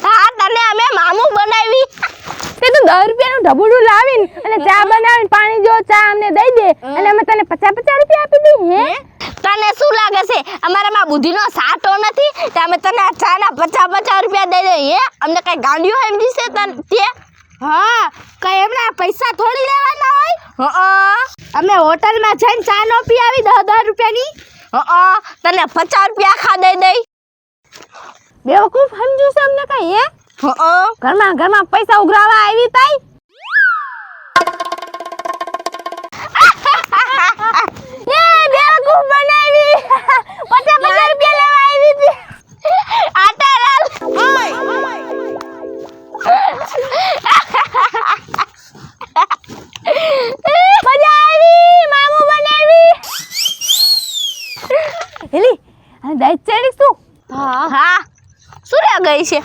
હા તને અમે મામું બનાવી. તે તું 10 રૂપિયાનું ઢબુડું લાવીને અને ચા બનાવીને પાણી જો ચા અમને દઈ દે અને અમે તને 50 રૂપિયા આપી દઈ. હે તને શું લાગે છે અમારામાં બુદ્ધિનો સાટો નથી કે અમે તને ચાના 50 રૂપિયા દઈ દઈએ? હે અમને કઈ ગાંડિયો સમજી છે તે? હા કઈ એમના પૈસા થોડી લેવાના હોય. હા અમે હોટલમાં જઈને ચા નો પી આવી 10 રૂપિયાની. હા તને 50 રૂપિયા આખા દઈ દઈ. બેવકૂફ સમજ્યું છે અમને કઈ? હે હા ઘરમાં પૈસા ઉઘરાવા આવી તાઈ. એ બેવકૂફ બનાવી 50 રૂપિયા લેવા આવી હતી. આટા લાલ મજા આવી મામું બનાવી. હેલી અને દાઈ ચડી શું? હા શું રે ગઈ છે?